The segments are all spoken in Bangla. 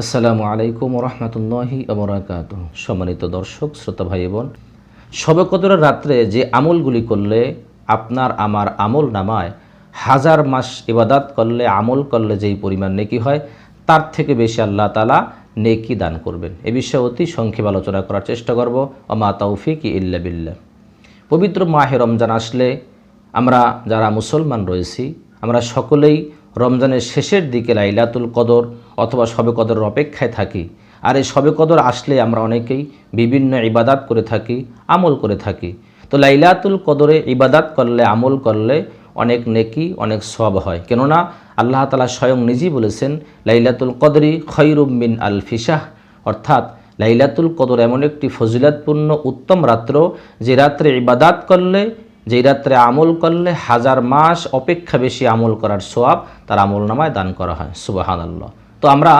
আসসালামু আলাইকুম রহমতুল্লাহি ওবরাকাতুহু। সম্মানিত দর্শক শ্রোতা ভাই বোন, শবে কদরের রাত্রে যে আমলগুলি করলে আপনার আমার আমল নামায় হাজার মাস ইবাদত করলে আমল করলে যেই পরিমাণ নেকি হয় তার থেকে বেশি আল্লাহ তাআলা নেকি দান করবেন। এ বিষয়ে অতি সংক্ষেপে আলোচনা করার চেষ্টা করব। ওমা তাওফিক ইল্লা বিল্লাহ। পবিত্র মাহে রমজান আসলে আমরা যারা মুসলমান রয়েছি আমরা সকলেই রমজানের শেষের দিকে লাইলাতুল কদর অথবা শবে কদরের অপেক্ষায় থাকি। আর এই শবে কদর আসলে আমরা অনেকেই বিভিন্ন ইবাদাত করে থাকি, আমল করে থাকি। তো লাইলাতুল কদরে ইবাদাত করলে আমল করলে অনেক নেকি অনেক সওয়াব হয়। কেননা আল্লাহ তাআলা স্বয়ং নিজেই বলেছেন লাইলাতুল কদরি খৈরুম মিন আলফি শাহ, অর্থাৎ লাইলাতুল কদর এমন একটি ফজিলতপূর্ণ উত্তম রাত্র যে রাত্রে ইবাদাত করলে, যেই রাত্রে আমল করলে হাজার মাস অপেক্ষা বেশি আমল করার সওয়াব তার আমল নামায় দান করা হয়। সুবহানাল্লাহ। তো আমরা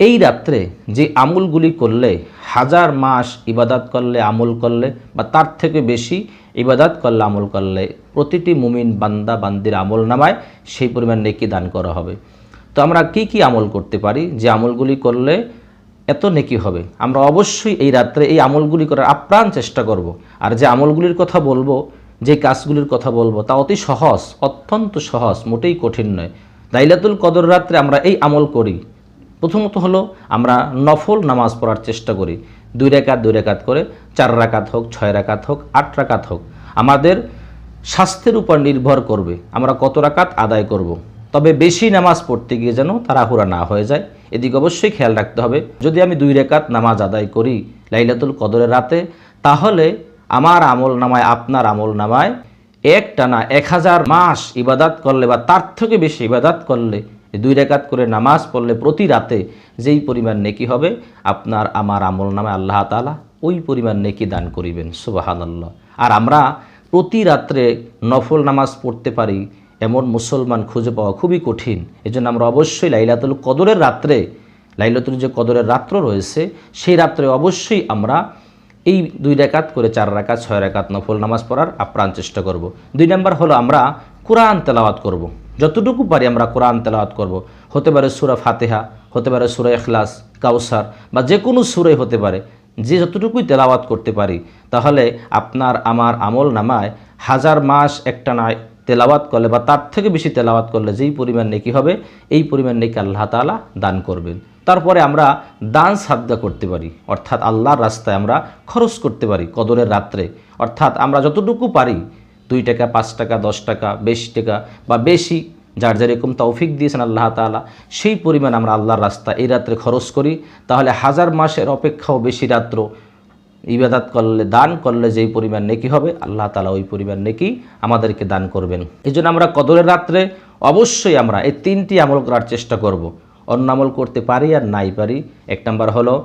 এই রাত্রে যে আমলগুলি করলে হাজার মাস ইবাদাত করলে আমল করলে বা তার থেকে বেশি ইবাদাত করলে আমল করলে প্রতিটি মুমিন বান্দা বান্দির আমল নামায় সেই পরিমাণ নেকি দান করা হবে। তো আমরা কি কি আমল করতে পারি যে আমলগুলি করলে এত নেকি হবে? আমরা অবশ্যই এই রাত্রে এই আমলগুলি করার আপ্রাণ চেষ্টা করব। আর যে আমলগুলির কথা বলবো, যে কাজগুলির কথা বলবো তা অতি সহজ, অত্যন্ত সহজ, মোটেই কঠিন নয়। লাইলাতুল কদর রাত্রে আমরা এই আমল করি। প্রথমত হলো আমরা নফল নামাজ পড়ার চেষ্টা করি। 2 রাকাত করে, 4 রাকাত হোক, 6 রাকাত হোক, 8 রাকাত হোক, আমাদের স্বাস্থ্যের উপর নির্ভর করবে আমরা কত রাকাত আদায় করব। তবে বেশি নামাজ পড়তে গিয়ে যেন তাড়াহুড়া না হয়ে যায়, এদিকে অবশ্যই খেয়াল রাখতে হবে। যদি আমি 2 রাকাত নামাজ আদায় করি লাইলাতুল কদরের রাতে, তাহলে আমার আমল নামায়, আপনার আমল নামায় একটানা 1000 মাস ইবাদত করলে বা তার থেকে বেশি ইবাদত করলে, 2 রাকাত করে নামাজ পড়লে প্রতি রাতে যেই পরিমাণ নেকি হবে আপনার আমার আমল নামায় আল্লাহ তাআলা ওই পরিমাণ নেকি দান করিবেন। সুবহানাল্লাহ। আর আমরা প্রতি রাত্রে নফল নামাজ পড়তে পারি এমন মুসলমান খুঁজে পাওয়া খুবই কঠিন। এজন্য আমরা অবশ্যই লাইলাতুল কদরের রাত্রে, লাইলাতুল যে কদরের রাত্র রয়েছে সেই রাত্রে অবশ্যই আমরা এই 2 রাকাত করে 4 রাকাত 6 রাকাত নফল নামাজ পড়ার আপ্রাণ চেষ্টা করব। 2 নম্বর হলো আমরা কোরআন তেলাওয়াত করব। যতটুকু পারি আমরা কোরআন তেলাওয়াত করব। হতে পারে সূরা ফাতিহা, হতে পারে সূরা ইখলাস, কাউসার বা যে কোনো সূরাই হতে পারে। যে যতটুকুই তেলাওয়াত করতে পারি তাহলে আপনার আমার আমল নামায় হাজার মাস একটানা তেলাওয়াত করলে বা তার থেকে বেশি তেলাওয়াত করলে যেই পরিমাণ নেকি হবে এই পরিমাণ নেকি আল্লাহ তাআলা দান করবেন। তারপরে আমরা দান সাদকা করতে পারি, অর্থাৎ আল্লাহর রাস্তায় আমরা খরচ করতে পারি কদরের রাত্রে। অর্থাৎ আমরা যতটুকু পারি 2 টাকা, 5 টাকা, 10 টাকা, 20 টাকা বা বেশি, যার যেরকম তৌফিক দিয়েছেন আল্লাহ তাআলা, সেই পরিমাণ আমরা আল্লাহর রাস্তায় এই রাত্রে খরচ করি। তাহলে হাজার মাসের অপেক্ষাও বেশি রাত্র ইবাদত করলে, দান করলে যেই পরিমাণ নেকি হবে আল্লাহ তাআলা ওই পরিমাণ নেকি আমাদেরকে দান করবেন। এই জন্য আমরা কদরের রাত্রে অবশ্যই আমরা এই 3টি আমল করার চেষ্টা করব। অন্য আমল করতে পারি আর নাই পারি, 1 নম্বর হলো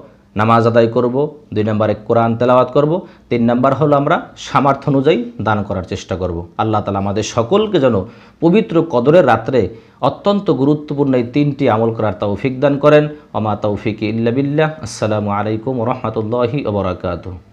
নামাজ আদায় করব, 2 নম্বরে কোরআন তেলাওয়াত করব, 3 নম্বর হলো আমরা সামর্থ্য অনুযায়ী দান করার চেষ্টা করব। আল্লাহ তাআলা আমাদের সকলকে যেন পবিত্র কদরের রাত্রে অত্যন্ত গুরুত্বপূর্ণ এই 3টি আমল করার তৌফিক দান করেন। ওমা তাওফিক ইল্লা বিল্লাহ। আসসালামু আলাইকুম ওয়া রাহমাতুল্লাহি ওয়া বারাকাতুহু।